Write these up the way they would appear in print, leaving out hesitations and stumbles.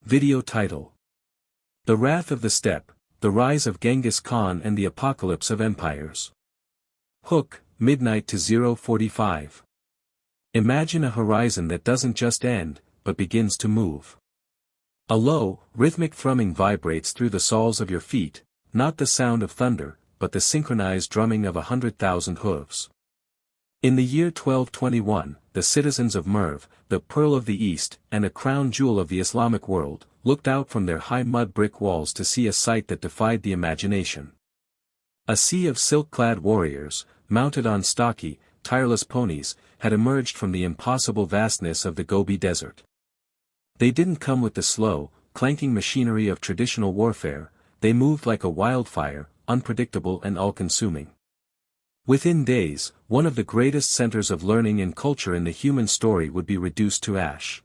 Video title: The Wrath of the Steppe, The Rise of Genghis Khan and the Apocalypse of Empires. Hook, midnight to 0:45. Imagine a horizon that doesn't just end, but begins to move. A low, rhythmic thrumming vibrates through the soles of your feet, not the sound of thunder, but the synchronized drumming of 100,000 hooves. In the year 1221, the citizens of Merv, the Pearl of the East and a crown jewel of the Islamic world, looked out from their high mud brick walls to see a sight that defied the imagination. A sea of silk-clad warriors, mounted on stocky, tireless ponies, had emerged from the impossible vastness of the Gobi Desert. They didn't come with the slow, clanking machinery of traditional warfare, they moved like a wildfire, unpredictable and all-consuming. Within days, one of the greatest centers of learning and culture in the human story would be reduced to ash.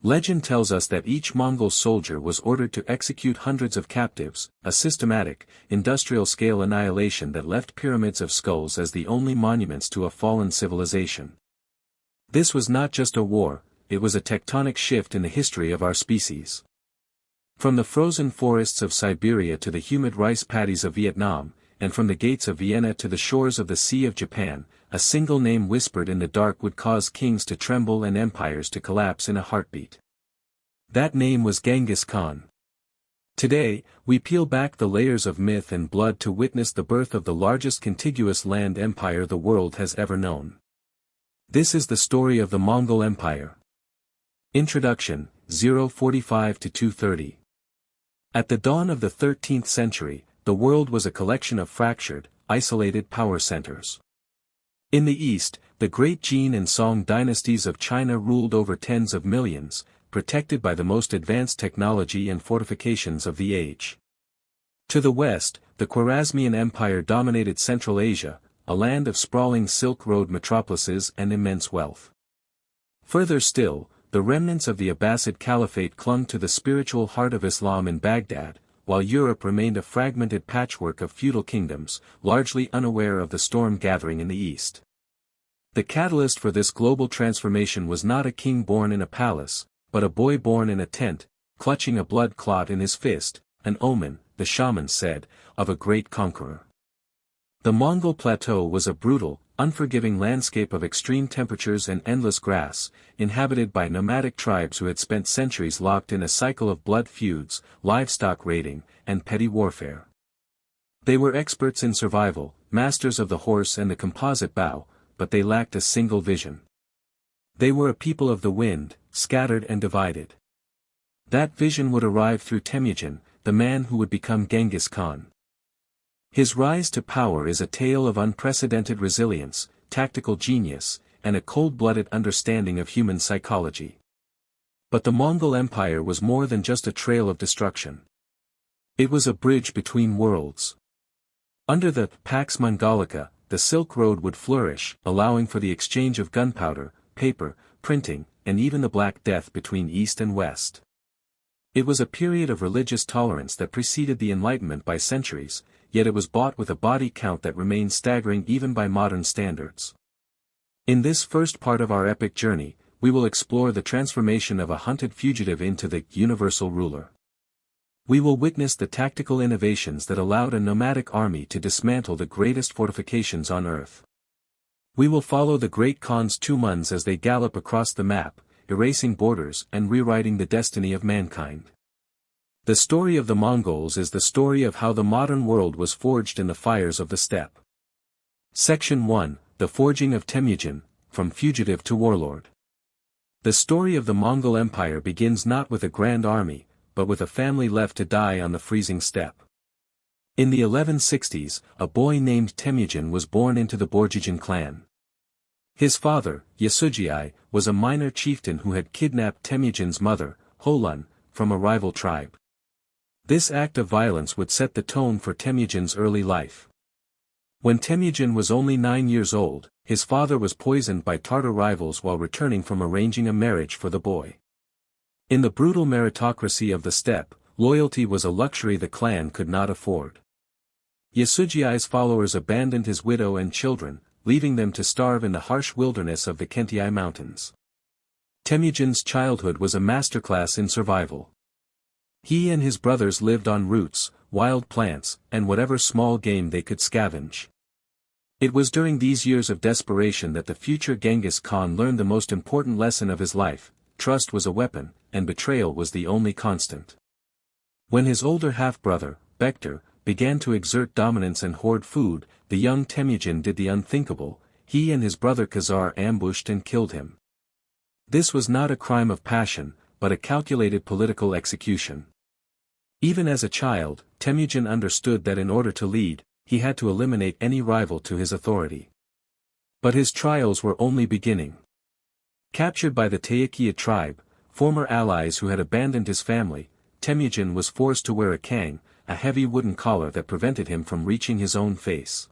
Legend tells us that each Mongol soldier was ordered to execute hundreds of captives, a systematic, industrial-scale annihilation that left pyramids of skulls as the only monuments to a fallen civilization. This was not just a war, it was a tectonic shift in the history of our species. From the frozen forests of Siberia to the humid rice paddies of Vietnam, and from the gates of Vienna to the shores of the Sea of Japan, a single name whispered in the dark would cause kings to tremble and empires to collapse in a heartbeat. That name was Genghis Khan. Today, we peel back the layers of myth and blood to witness the birth of the largest contiguous land empire the world has ever known. This is the story of the Mongol Empire. Introduction, 0:45 to 2:30. At the dawn of the 13th century, the world was a collection of fractured, isolated power centers. In the east, the great Jin and Song dynasties of China ruled over tens of millions, protected by the most advanced technology and fortifications of the age. To the west, the Khwarezmian Empire dominated Central Asia, a land of sprawling Silk Road metropolises and immense wealth. Further still, the remnants of the Abbasid Caliphate clung to the spiritual heart of Islam in Baghdad, while Europe remained a fragmented patchwork of feudal kingdoms, largely unaware of the storm gathering in the east. The catalyst for this global transformation was not a king born in a palace, but a boy born in a tent, clutching a blood clot in his fist, an omen, the shamans said, of a great conqueror. The Mongol plateau was a brutal, unforgiving landscape of extreme temperatures and endless grass, inhabited by nomadic tribes who had spent centuries locked in a cycle of blood feuds, livestock raiding, and petty warfare. They were experts in survival, masters of the horse and the composite bow, but they lacked a single vision. They were a people of the wind, scattered and divided. That vision would arrive through Temüjin, the man who would become Genghis Khan. His rise to power is a tale of unprecedented resilience, tactical genius, and a cold-blooded understanding of human psychology. But the Mongol Empire was more than just a trail of destruction. It was a bridge between worlds. Under the Pax Mongolica, the Silk Road would flourish, allowing for the exchange of gunpowder, paper, printing, and even the Black Death between East and West. It was a period of religious tolerance that preceded the Enlightenment by centuries, yet it was bought with a body count that remains staggering even by modern standards. In this first part of our epic journey, we will explore the transformation of a hunted fugitive into the universal ruler. We will witness the tactical innovations that allowed a nomadic army to dismantle the greatest fortifications on earth. We will follow the great Khan's Tumans as they gallop across the map, erasing borders and rewriting the destiny of mankind. The story of the Mongols is the story of how the modern world was forged in the fires of the steppe. Section 1, The Forging of Temüjin, From Fugitive to Warlord. The story of the Mongol Empire begins not with a grand army, but with a family left to die on the freezing steppe. In the 1160s, a boy named Temüjin was born into the Borjigin clan. His father, Yasugei, was a minor chieftain who had kidnapped Temüjin's mother, Holun, from a rival tribe. This act of violence would set the tone for Temüjin's early life. When Temüjin was only 9 years old, his father was poisoned by Tartar rivals while returning from arranging a marriage for the boy. In the brutal meritocracy of the steppe, loyalty was a luxury the clan could not afford. Yasugei's followers abandoned his widow and children, leaving them to starve in the harsh wilderness of the Kentiai Mountains. Temüjin's childhood was a masterclass in survival. He and his brothers lived on roots, wild plants, and whatever small game they could scavenge. It was during these years of desperation that the future Genghis Khan learned the most important lesson of his life: trust was a weapon, and betrayal was the only constant. When his older half-brother, Bektar, began to exert dominance and hoard food, the young Temüjin did the unthinkable. He and his brother Khazar ambushed and killed him. This was not a crime of passion, but a calculated political execution. Even as a child, Temüjin understood that in order to lead, he had to eliminate any rival to his authority. But his trials were only beginning. Captured by the Tayikya tribe, former allies who had abandoned his family, Temüjin was forced to wear a kang, a heavy wooden collar that prevented him from reaching his own face.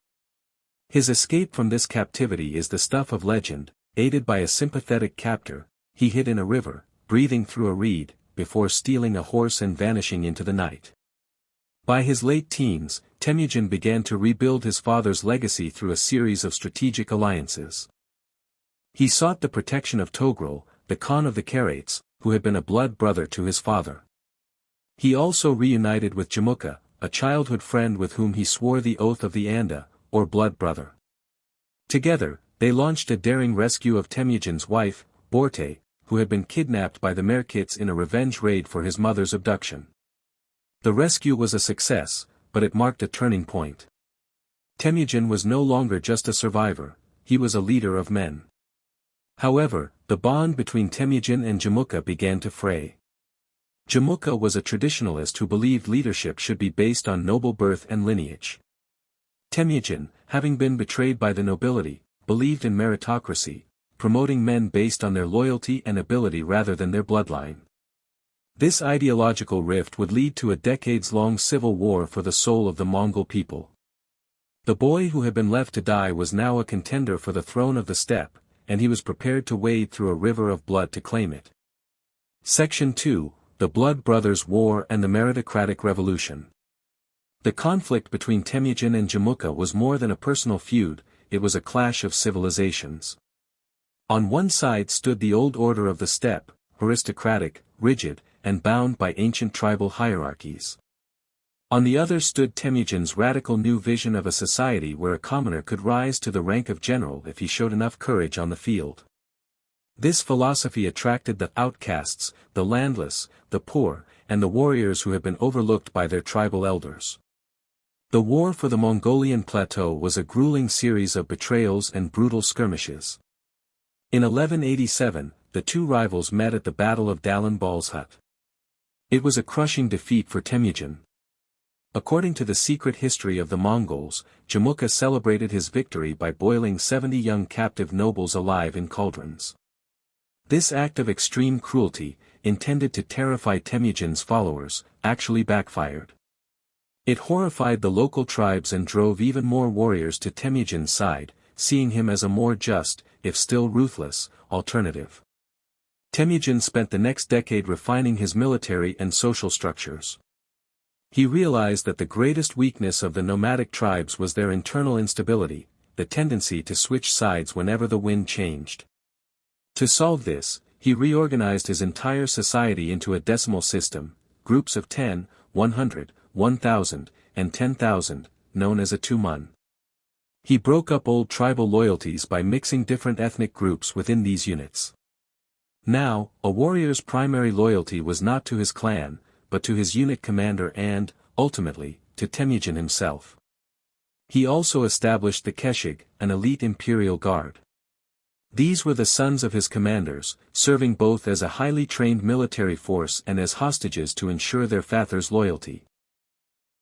His escape from this captivity is the stuff of legend. Aided by a sympathetic captor, he hid in a river, breathing through a reed, before stealing a horse and vanishing into the night. By his late teens, Temüjin began to rebuild his father's legacy through a series of strategic alliances. He sought the protection of Togrul, the Khan of the Karates, who had been a blood brother to his father. He also reunited with Jamukha, a childhood friend with whom he swore the oath of the Anda, or blood brother. Together, they launched a daring rescue of Temüjin's wife, Borte, who had been kidnapped by the Merkits in a revenge raid for his mother's abduction. The rescue was a success, but it marked a turning point. Temüjin was no longer just a survivor, he was a leader of men. However, the bond between Temüjin and Jamukha began to fray. Jamukha was a traditionalist who believed leadership should be based on noble birth and lineage. Temüjin, having been betrayed by the nobility, believed in meritocracy, promoting men based on their loyalty and ability rather than their bloodline. This ideological rift would lead to a decades-long civil war for the soul of the Mongol people. The boy who had been left to die was now a contender for the throne of the steppe, and he was prepared to wade through a river of blood to claim it. Section 2, The Blood Brothers' War and the Meritocratic Revolution. The conflict between Temüjin and Jamukha was more than a personal feud, it was a clash of civilizations. On one side stood the old order of the steppe, aristocratic, rigid, and bound by ancient tribal hierarchies. On the other stood Temüjin's radical new vision of a society where a commoner could rise to the rank of general if he showed enough courage on the field. This philosophy attracted the outcasts, the landless, the poor, and the warriors who had been overlooked by their tribal elders. The war for the Mongolian plateau was a grueling series of betrayals and brutal skirmishes. In 1187, the two rivals met at the Battle of Dalan Balshut. It was a crushing defeat for Temüjin. According to the secret history of the Mongols, Jamukha celebrated his victory by boiling 70 young captive nobles alive in cauldrons. This act of extreme cruelty, intended to terrify Temüjin's followers, actually backfired. It horrified the local tribes and drove even more warriors to Temüjin's side, seeing him as a more just, if still ruthless, alternative. Temüjin spent the next decade refining his military and social structures. He realized that the greatest weakness of the nomadic tribes was their internal instability, the tendency to switch sides whenever the wind changed. To solve this, he reorganized his entire society into a decimal system, groups of 10, 100, 1,000, and 10,000, known as a tuman. He broke up old tribal loyalties by mixing different ethnic groups within these units. Now, a warrior's primary loyalty was not to his clan, but to his unit commander and, ultimately, to Temüjin himself. He also established the Keshig, an elite imperial guard. These were the sons of his commanders, serving both as a highly trained military force and as hostages to ensure their father's loyalty.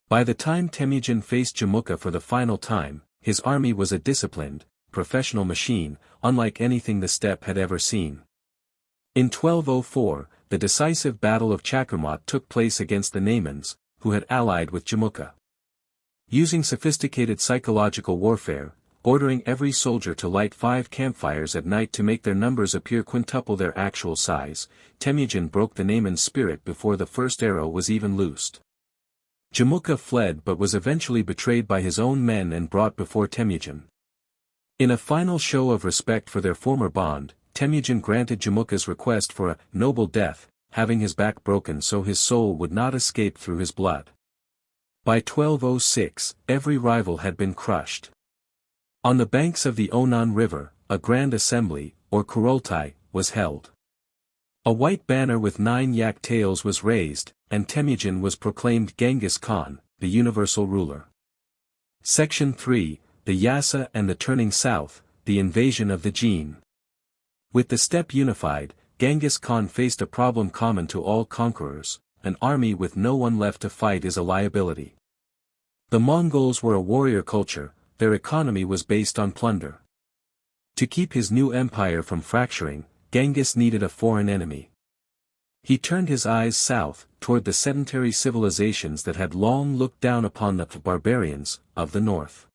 By the time Temüjin faced Jamukha for the final time, his army was a disciplined, professional machine, unlike anything the steppe had ever seen. In 1204, the decisive Battle of Chakramat took place against the Naimans, who had allied with Jamukha. Using sophisticated psychological warfare, ordering every soldier to light 5 campfires at night to make their numbers appear quintuple their actual size, Temüjin broke the Naiman's spirit before the first arrow was even loosed. Jamukha fled but was eventually betrayed by his own men and brought before Temüjin. In a final show of respect for their former bond, Temüjin granted Jamukha's request for a noble death, having his back broken so his soul would not escape through his blood. By 1206, every rival had been crushed. On the banks of the Onan River, a grand assembly, or Kurultai, was held. A white banner with 9 yak tails was raised, and Temüjin was proclaimed Genghis Khan, the universal ruler. Section 3, the Yasa and the Turning South, the invasion of the Jin. With the steppe unified, Genghis Khan faced a problem common to all conquerors: an army with no one left to fight is a liability. The Mongols were a warrior culture, their economy was based on plunder. To keep his new empire from fracturing, Genghis needed a foreign enemy. He turned his eyes south, toward the sedentary civilizations that had long looked down upon the barbarians of the north.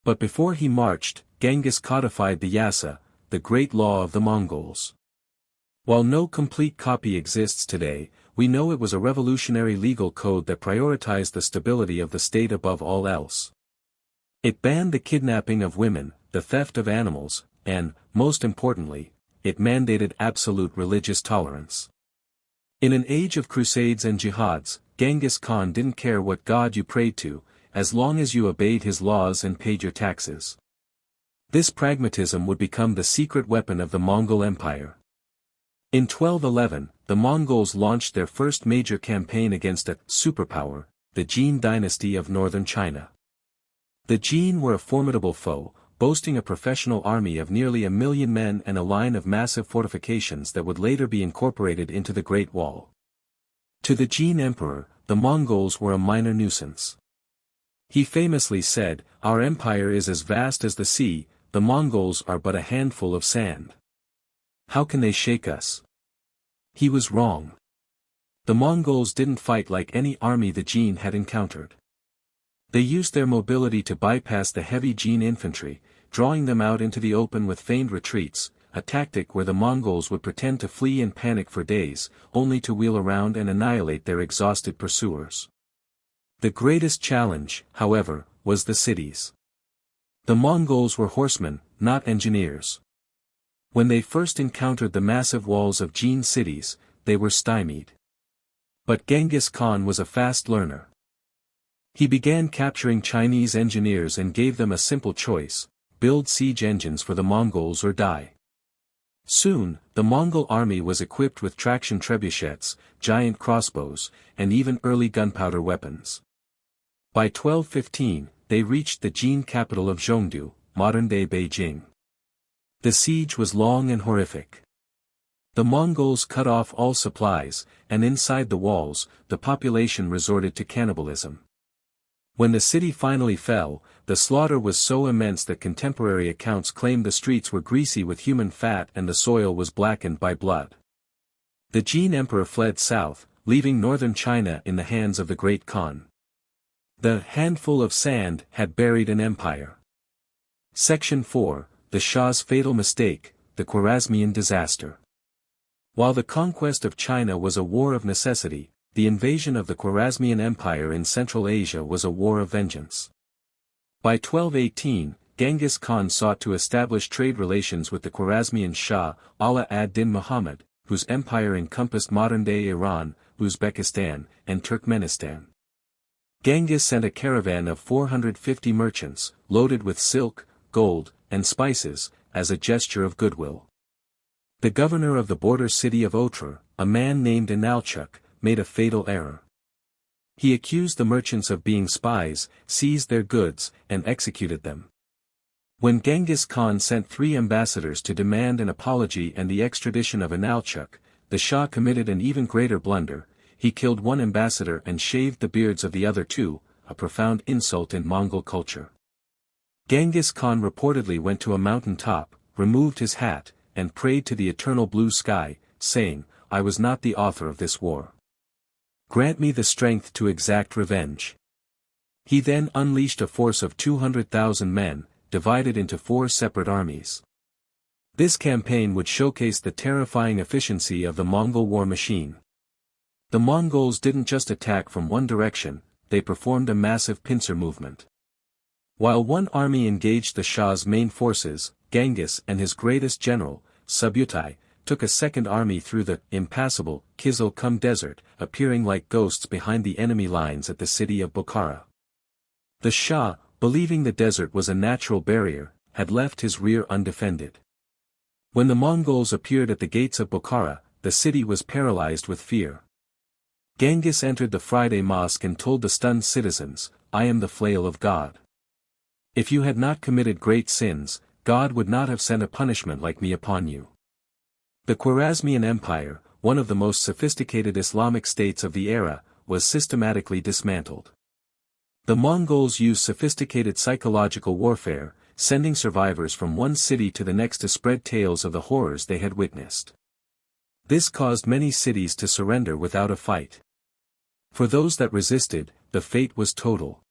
But before he marched, Genghis codified the Yasa, the great law of the Mongols. While no complete copy exists today, we know it was a revolutionary legal code that prioritized the stability of the state above all else. It banned the kidnapping of women, the theft of animals, and, most importantly, it mandated absolute religious tolerance. In an age of crusades and jihads, Genghis Khan didn't care what god you prayed to, as long as you obeyed his laws and paid your taxes. This pragmatism would become the secret weapon of the Mongol Empire. In 1211, the Mongols launched their first major campaign against a superpower, the Jin dynasty of northern China. The Jin were a formidable foe, boasting a professional army of nearly 1 million men and a line of massive fortifications that would later be incorporated into the Great Wall. To the Jin emperor, the Mongols were a minor nuisance. He famously said, "Our empire is as vast as the sea, the Mongols are but a handful of sand. How can they shake us?" He was wrong. The Mongols didn't fight like any army the Jin had encountered. They used their mobility to bypass the heavy Jin infantry, drawing them out into the open with feigned retreats, a tactic where the Mongols would pretend to flee in panic for days, only to wheel around and annihilate their exhausted pursuers. The greatest challenge, however, was the cities. The Mongols were horsemen, not engineers. When they first encountered the massive walls of Jin cities, they were stymied. But Genghis Khan was a fast learner. He began capturing Chinese engineers and gave them a simple choice: build siege engines for the Mongols or die. Soon, the Mongol army was equipped with traction trebuchets, giant crossbows, and even early gunpowder weapons. By 1215, they reached the Jin capital of Zhongdu, modern-day Beijing. The siege was long and horrific. The Mongols cut off all supplies, and inside the walls, the population resorted to cannibalism. When the city finally fell, the slaughter was so immense that contemporary accounts claim the streets were greasy with human fat and the soil was blackened by blood. The Jin emperor fled south, leaving northern China in the hands of the Great Khan. The handful of sand had buried an empire. Section 4, the Shah's fatal mistake, the Khwarezmian disaster. While the conquest of China was a war of necessity, the invasion of the Khwarezmian Empire in Central Asia was a war of vengeance. By 1218, Genghis Khan sought to establish trade relations with the Khwarezmian Shah, Ala ad-Din Muhammad, whose empire encompassed modern-day Iran, Uzbekistan, and Turkmenistan. Genghis sent a caravan of 450 merchants, loaded with silk, gold, and spices, as a gesture of goodwill. The governor of the border city of Otrar, a man named Inalchuk, made a fatal error. He accused the merchants of being spies, seized their goods, and executed them. When Genghis Khan sent 3 ambassadors to demand an apology and the extradition of Inalchuk, the Shah committed an even greater blunder: he killed one ambassador and shaved the beards of the other 2, a profound insult in Mongol culture. Genghis Khan reportedly went to a mountain top, removed his hat, and prayed to the eternal blue sky, saying, "I was not the author of this war. Grant me the strength to exact revenge." He then unleashed a force of 200,000 men, divided into 4 separate armies. This campaign would showcase the terrifying efficiency of the Mongol war machine. The Mongols didn't just attack from one direction, they performed a massive pincer movement. While one army engaged the Shah's main forces, Genghis and his greatest general, Subutai, took a second army through the impassable Kizil-Kum desert, appearing like ghosts behind the enemy lines at the city of Bukhara. The Shah, believing the desert was a natural barrier, had left his rear undefended. When the Mongols appeared at the gates of Bukhara, the city was paralyzed with fear. Genghis entered the Friday mosque and told the stunned citizens, "I am the flail of God. If you had not committed great sins, God would not have sent a punishment like me upon you." The Khwarezmian Empire, one of the most sophisticated Islamic states of the era, was systematically dismantled. The Mongols used sophisticated psychological warfare, sending survivors from one city to the next to spread tales of the horrors they had witnessed. This caused many cities to surrender without a fight. For those that resisted, the fate was total.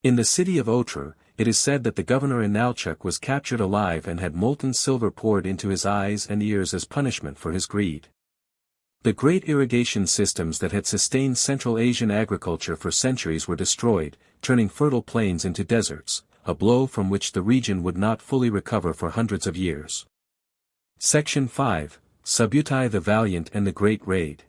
In the city of Otrar, it is said that the governor Inalchuk was captured alive and had molten silver poured into his eyes and ears as punishment for his greed. The great irrigation systems that had sustained Central Asian agriculture for centuries were destroyed, turning fertile plains into deserts, a blow from which the region would not fully recover for hundreds of years. Section 5, Subutai the Valiant and the Great Raid.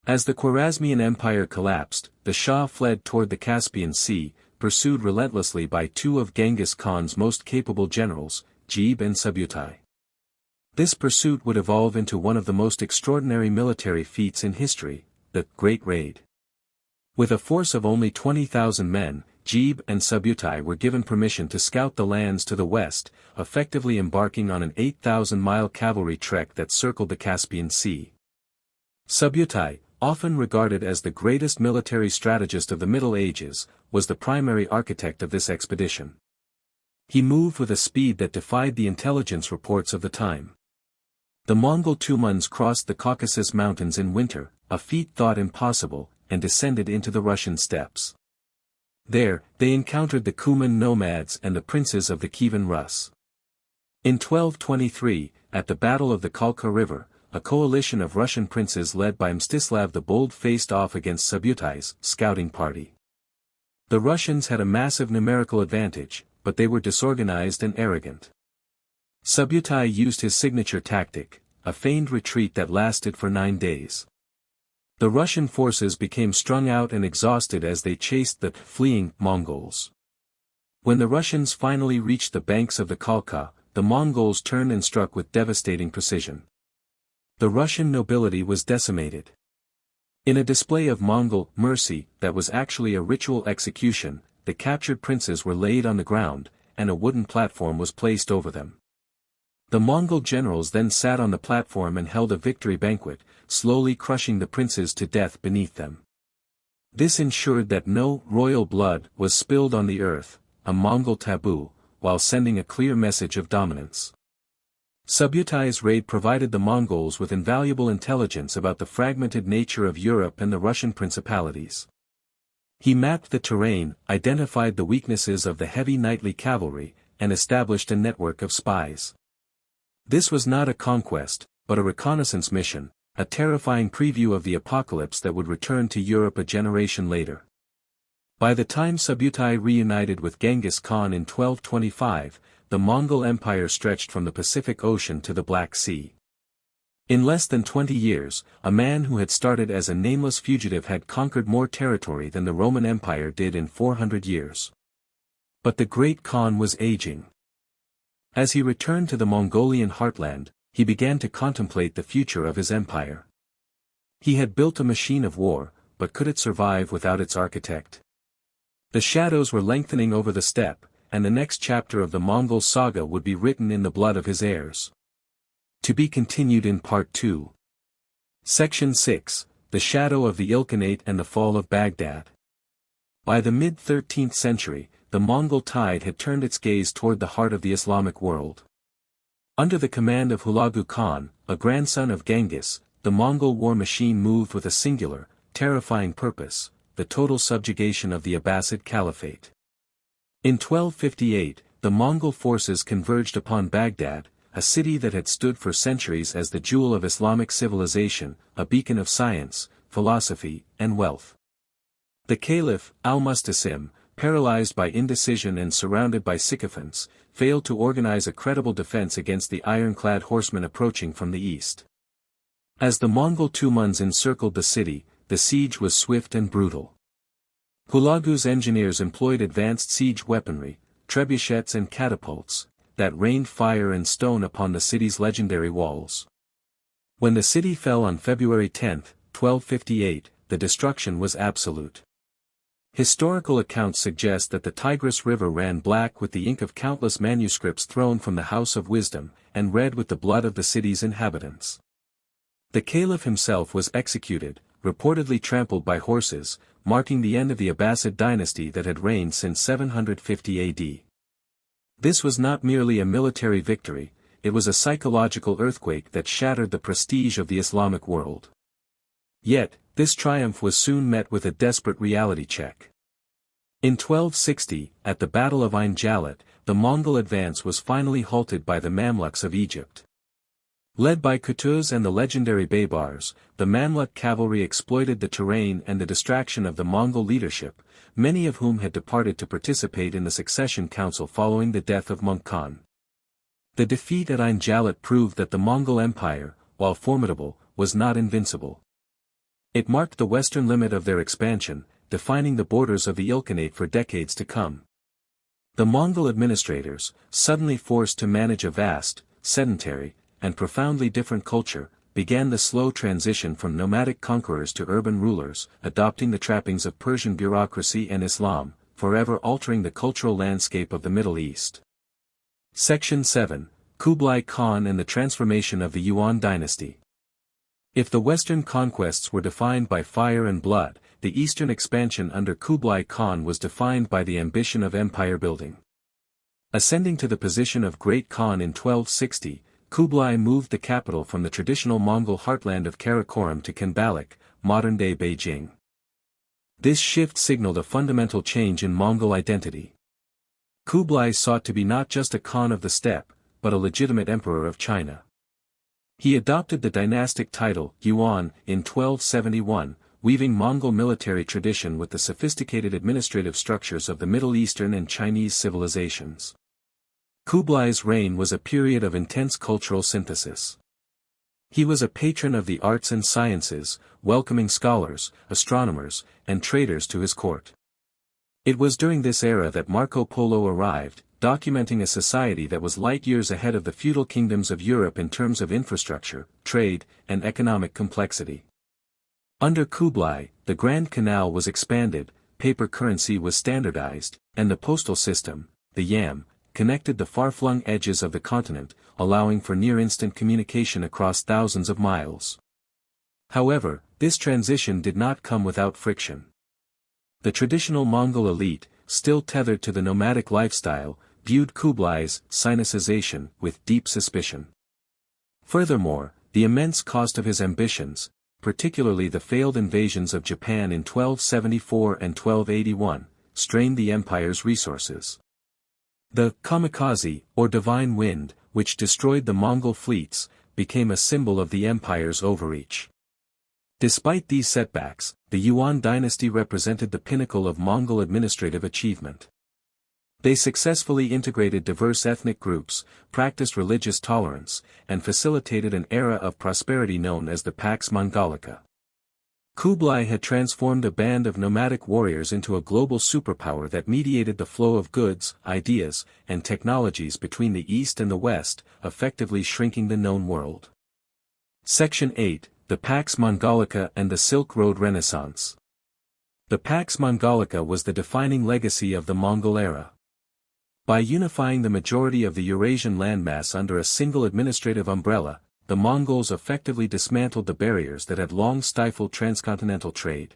As the Khwarezmian Empire collapsed, the Shah fled toward the Caspian Sea, pursued relentlessly by two of Genghis Khan's most capable generals, Jib and Subutai. This pursuit would evolve into one of the most extraordinary military feats in history, the Great Raid. With a force of only 20,000 men, Jib and Subutai were given permission to scout the lands to the west, effectively embarking on an 8,000-mile cavalry trek that circled the Caspian Sea. Subutai, often regarded as the greatest military strategist of the Middle Ages, was the primary architect of this expedition. He moved with a speed that defied the intelligence reports of the time. The Mongol Tumans crossed the Caucasus Mountains in winter, a feat thought impossible, and descended into the Russian steppes. There, they encountered the Kuman nomads and the princes of the Kievan Rus. In 1223, at the Battle of the Kalka River, a coalition of Russian princes led by Mstislav the Bold faced off against Subutai's scouting party. The Russians had a massive numerical advantage, but they were disorganized and arrogant. Subutai used his signature tactic, a feigned retreat that lasted for 9 days. The Russian forces became strung out and exhausted as they chased the fleeing Mongols. When the Russians finally reached the banks of the Kalka, the Mongols turned and struck with devastating precision. The Russian nobility was decimated. In a display of Mongol mercy that was actually a ritual execution, the captured princes were laid on the ground, and a wooden platform was placed over them. The Mongol generals then sat on the platform and held a victory banquet, slowly crushing the princes to death beneath them. This ensured that no royal blood was spilled on the earth, a Mongol taboo, while sending a clear message of dominance. Subutai's raid provided the Mongols with invaluable intelligence about the fragmented nature of Europe and the Russian principalities. He mapped the terrain, identified the weaknesses of the heavy knightly cavalry, and established a network of spies. This was not a conquest, but a reconnaissance mission, a terrifying preview of the apocalypse that would return to Europe a generation later. By the time Subutai reunited with Genghis Khan in 1225, the Mongol Empire stretched from the Pacific Ocean to the Black Sea. In less than 20 years, a man who had started as a nameless fugitive had conquered more territory than the Roman Empire did in 400 years. But the great Khan was aging. As he returned to the Mongolian heartland, he began to contemplate the future of his empire. He had built a machine of war, but could it survive without its architect? The shadows were lengthening over the steppe, and the next chapter of the Mongol saga would be written in the blood of his heirs. To be continued in Part 2. Section 6, The Shadow of the Ilkhanate and the Fall of Baghdad. By the mid-13th century, the Mongol tide had turned its gaze toward the heart of the Islamic world. Under the command of Hulagu Khan, a grandson of Genghis, the Mongol war machine moved with a singular, terrifying purpose, the total subjugation of the Abbasid Caliphate. In 1258, the Mongol forces converged upon Baghdad, a city that had stood for centuries as the jewel of Islamic civilization, a beacon of science, philosophy, and wealth. The Caliph, al-Mustasim, paralyzed by indecision and surrounded by sycophants, failed to organize a credible defense against the ironclad horsemen approaching from the east. As the Mongol Tumans encircled the city, the siege was swift and brutal. Hulagu's engineers employed advanced siege weaponry, trebuchets and catapults, that rained fire and stone upon the city's legendary walls. When the city fell on February 10, 1258, the destruction was absolute. Historical accounts suggest that the Tigris River ran black with the ink of countless manuscripts thrown from the House of Wisdom, and red with the blood of the city's inhabitants. The caliph himself was executed, reportedly trampled by horses, marking the end of the Abbasid dynasty that had reigned since 750 AD. This was not merely a military victory, it was a psychological earthquake that shattered the prestige of the Islamic world. Yet, this triumph was soon met with a desperate reality check. In 1260, at the Battle of Ain Jalut, the Mongol advance was finally halted by the Mamluks of Egypt. Led by Qutuz and the legendary Baybars, the Mamluk cavalry exploited the terrain and the distraction of the Mongol leadership, many of whom had departed to participate in the succession council following the death of Mongol Khan. The defeat at Ain Jalut proved that the Mongol Empire, while formidable, was not invincible. It marked the western limit of their expansion, defining the borders of the Ilkhanate for decades to come. The Mongol administrators, suddenly forced to manage a vast, sedentary, and profoundly different culture, began the slow transition from nomadic conquerors to urban rulers, adopting the trappings of Persian bureaucracy and Islam, forever altering the cultural landscape of the Middle East. Section 7, Kublai Khan and the Transformation of the Yuan Dynasty. If the Western conquests were defined by fire and blood, the Eastern expansion under Kublai Khan was defined by the ambition of empire building. Ascending to the position of Great Khan in 1260, Kublai moved the capital from the traditional Mongol heartland of Karakoram to Khanbaliq, modern-day Beijing. This shift signaled a fundamental change in Mongol identity. Kublai sought to be not just a Khan of the steppe, but a legitimate emperor of China. He adopted the dynastic title, Yuan, in 1271, weaving Mongol military tradition with the sophisticated administrative structures of the Middle Eastern and Chinese civilizations. Kublai's reign was a period of intense cultural synthesis. He was a patron of the arts and sciences, welcoming scholars, astronomers, and traders to his court. It was during this era that Marco Polo arrived, documenting a society that was light years ahead of the feudal kingdoms of Europe in terms of infrastructure, trade, and economic complexity. Under Kublai, the Grand Canal was expanded, paper currency was standardized, and the postal system, the yam, connected the far-flung edges of the continent, allowing for near-instant communication across thousands of miles. However, this transition did not come without friction. The traditional Mongol elite, still tethered to the nomadic lifestyle, viewed Kublai's Sinicization with deep suspicion. Furthermore, the immense cost of his ambitions, particularly the failed invasions of Japan in 1274 and 1281, strained the empire's resources. The kamikaze, or divine wind, which destroyed the Mongol fleets, became a symbol of the empire's overreach. Despite these setbacks, the Yuan dynasty represented the pinnacle of Mongol administrative achievement. They successfully integrated diverse ethnic groups, practiced religious tolerance, and facilitated an era of prosperity known as the Pax Mongolica. Kublai had transformed a band of nomadic warriors into a global superpower that mediated the flow of goods, ideas, and technologies between the East and the West, effectively shrinking the known world. Section 8, the Pax Mongolica and the Silk Road Renaissance. The Pax Mongolica was the defining legacy of the Mongol era. By unifying the majority of the Eurasian landmass under a single administrative umbrella, the Mongols effectively dismantled the barriers that had long stifled transcontinental trade.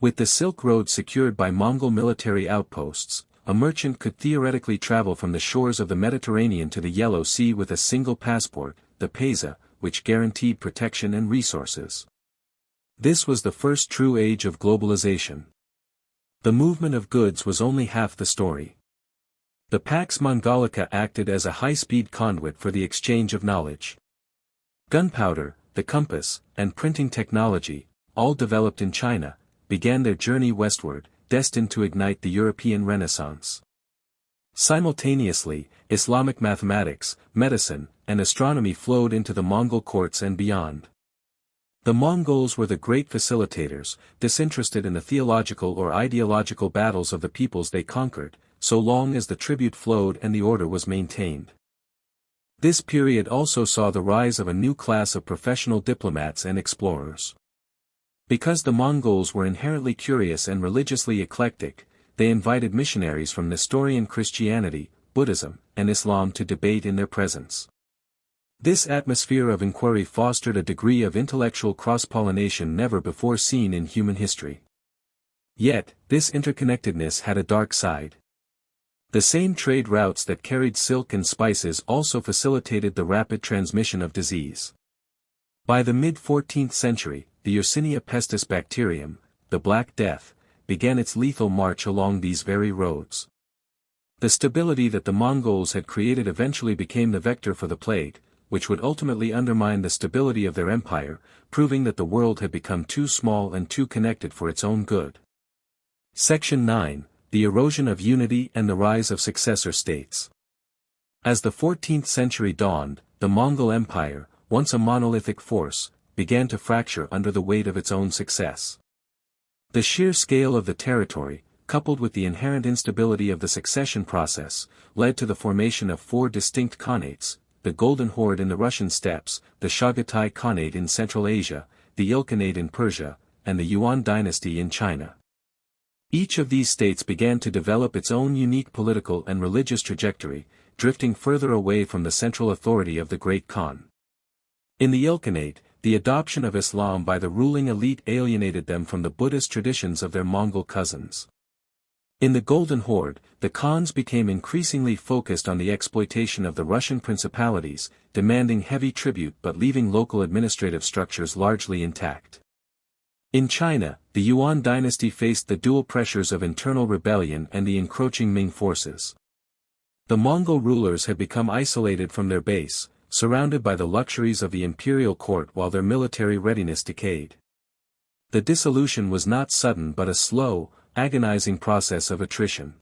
With the Silk Road secured by Mongol military outposts, a merchant could theoretically travel from the shores of the Mediterranean to the Yellow Sea with a single passport, the Pesa, which guaranteed protection and resources. This was the first true age of globalization. The movement of goods was only half the story. The Pax Mongolica acted as a high-speed conduit for the exchange of knowledge. Gunpowder, the compass, and printing technology, all developed in China, began their journey westward, destined to ignite the European Renaissance. Simultaneously, Islamic mathematics, medicine, and astronomy flowed into the Mongol courts and beyond. The Mongols were the great facilitators, disinterested in the theological or ideological battles of the peoples they conquered, so long as the tribute flowed and the order was maintained. This period also saw the rise of a new class of professional diplomats and explorers. Because the Mongols were inherently curious and religiously eclectic, they invited missionaries from Nestorian Christianity, Buddhism, and Islam to debate in their presence. This atmosphere of inquiry fostered a degree of intellectual cross-pollination never before seen in human history. Yet, this interconnectedness had a dark side. The same trade routes that carried silk and spices also facilitated the rapid transmission of disease. By the mid-14th century, the Yersinia pestis bacterium, the Black Death, began its lethal march along these very roads. The stability that the Mongols had created eventually became the vector for the plague, which would ultimately undermine the stability of their empire, proving that the world had become too small and too connected for its own good. Section 9. The Erosion of Unity and the Rise of Successor States. As the 14th century dawned, the Mongol Empire, once a monolithic force, began to fracture under the weight of its own success. The sheer scale of the territory, coupled with the inherent instability of the succession process, led to the formation of four distinct khanates: the Golden Horde in the Russian steppes, the Chagatai Khanate in Central Asia, the Ilkhanate in Persia, and the Yuan dynasty in China. Each of these states began to develop its own unique political and religious trajectory, drifting further away from the central authority of the Great Khan. In the Ilkhanate, the adoption of Islam by the ruling elite alienated them from the Buddhist traditions of their Mongol cousins. In the Golden Horde, the Khans became increasingly focused on the exploitation of the Russian principalities, demanding heavy tribute but leaving local administrative structures largely intact. In China, the Yuan dynasty faced the dual pressures of internal rebellion and the encroaching Ming forces. The Mongol rulers had become isolated from their base, surrounded by the luxuries of the imperial court while their military readiness decayed. The dissolution was not sudden but a slow, agonizing process of attrition.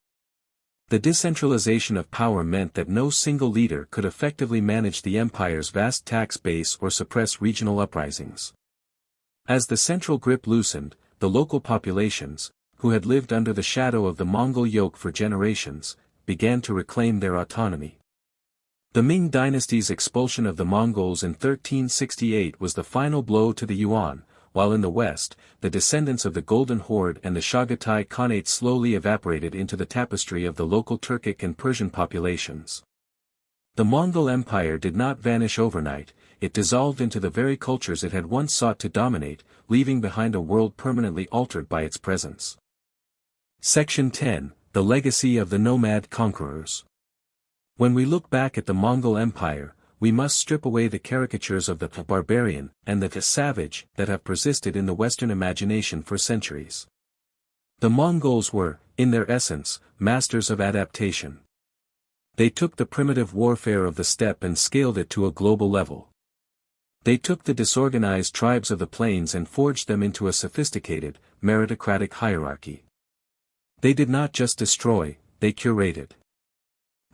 The decentralization of power meant that no single leader could effectively manage the empire's vast tax base or suppress regional uprisings. As the central grip loosened, the local populations, who had lived under the shadow of the Mongol yoke for generations, began to reclaim their autonomy. The Ming dynasty's expulsion of the Mongols in 1368 was the final blow to the Yuan, while in the west, the descendants of the Golden Horde and the Chagatai Khanate slowly evaporated into the tapestry of the local Turkic and Persian populations. The Mongol Empire did not vanish overnight, it dissolved into the very cultures it had once sought to dominate, leaving behind a world permanently altered by its presence. Section 10. The Legacy of the Nomad Conquerors. When we look back at the Mongol Empire, we must strip away the caricatures of the barbarian and the savage that have persisted in the Western imagination for centuries. The Mongols were, in their essence, masters of adaptation. They took the primitive warfare of the steppe and scaled it to a global level. They took the disorganized tribes of the plains and forged them into a sophisticated, meritocratic hierarchy. They did not just destroy, they curated.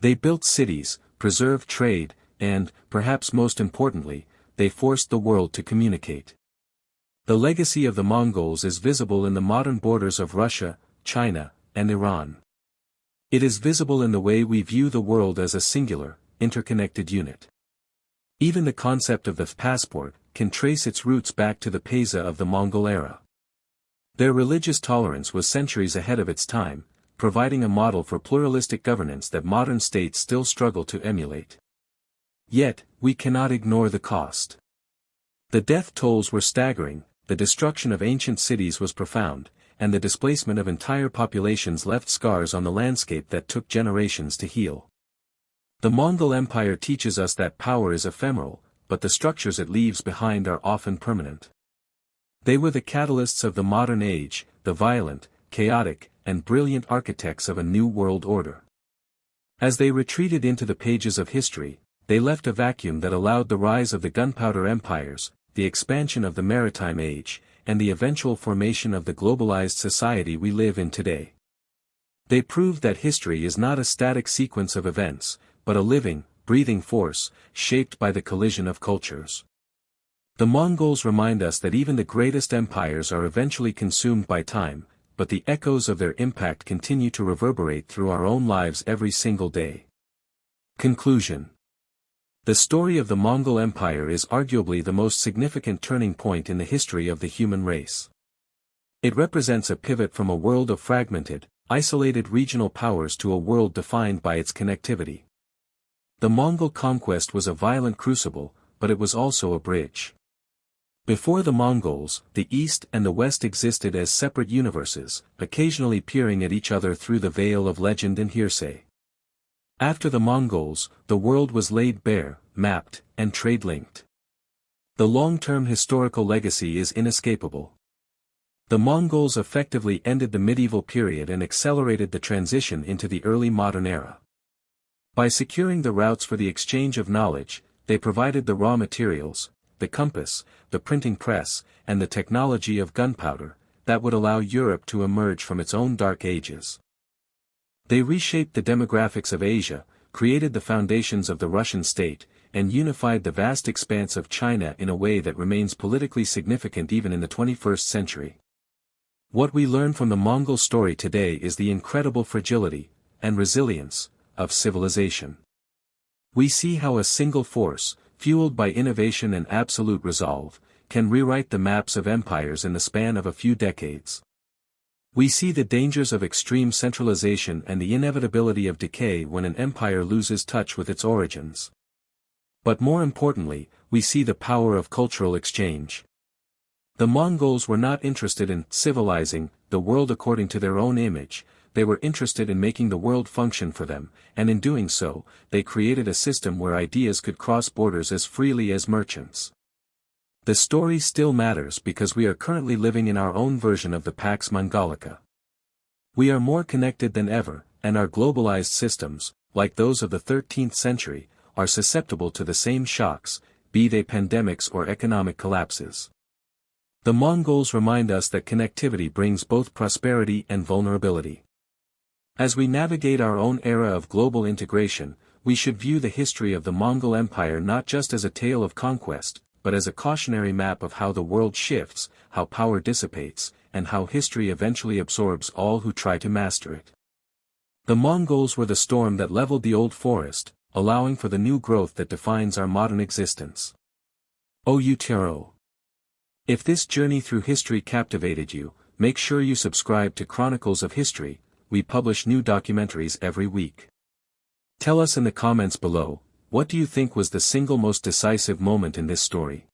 They built cities, preserved trade, and, perhaps most importantly, they forced the world to communicate. The legacy of the Mongols is visible in the modern borders of Russia, China, and Iran. It is visible in the way we view the world as a singular, interconnected unit. Even the concept of the passport can trace its roots back to the Pesa of the Mongol era. Their religious tolerance was centuries ahead of its time, providing a model for pluralistic governance that modern states still struggle to emulate. Yet, we cannot ignore the cost. The death tolls were staggering, the destruction of ancient cities was profound, and the displacement of entire populations left scars on the landscape that took generations to heal. The Mongol Empire teaches us that power is ephemeral, but the structures it leaves behind are often permanent. They were the catalysts of the modern age, the violent, chaotic, and brilliant architects of a new world order. As they retreated into the pages of history, they left a vacuum that allowed the rise of the gunpowder empires, the expansion of the maritime age, and the eventual formation of the globalized society we live in today. They proved that history is not a static sequence of events, but a living, breathing force, shaped by the collision of cultures. The Mongols remind us that even the greatest empires are eventually consumed by time, but the echoes of their impact continue to reverberate through our own lives every single day. Conclusion. The story of the Mongol Empire is arguably the most significant turning point in the history of the human race. It represents a pivot from a world of fragmented, isolated regional powers to a world defined by its connectivity. The Mongol conquest was a violent crucible, but it was also a bridge. Before the Mongols, the East and the West existed as separate universes, occasionally peering at each other through the veil of legend and hearsay. After the Mongols, the world was laid bare, mapped, and trade-linked. The long-term historical legacy is inescapable. The Mongols effectively ended the medieval period and accelerated the transition into the early modern era. By securing the routes for the exchange of knowledge, they provided the raw materials, the compass, the printing press, and the technology of gunpowder, that would allow Europe to emerge from its own dark ages. They reshaped the demographics of Asia, created the foundations of the Russian state, and unified the vast expanse of China in a way that remains politically significant even in the 21st century. What we learn from the Mongol story today is the incredible fragility, and resilience, of civilization. We see how a single force, fueled by innovation and absolute resolve, can rewrite the maps of empires in the span of a few decades. We see the dangers of extreme centralization and the inevitability of decay when an empire loses touch with its origins. But more importantly, we see the power of cultural exchange. The Mongols were not interested in civilizing the world according to their own image. They were interested in making the world function for them, and in doing so, they created a system where ideas could cross borders as freely as merchants. The story still matters because we are currently living in our own version of the Pax Mongolica. We are more connected than ever, and our globalized systems, like those of the 13th century, are susceptible to the same shocks, be they pandemics or economic collapses. The Mongols remind us that connectivity brings both prosperity and vulnerability. As we navigate our own era of global integration, we should view the history of the Mongol Empire not just as a tale of conquest, but as a cautionary map of how the world shifts, how power dissipates, and how history eventually absorbs all who try to master it. The Mongols were the storm that leveled the old forest, allowing for the new growth that defines our modern existence. Outro. If this journey through history captivated you, make sure you subscribe to Chronicles of History. We publish new documentaries every week. Tell us in the comments below, what do you think was the single most decisive moment in this story?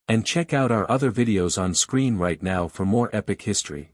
And check out our other videos on screen right now for more epic history.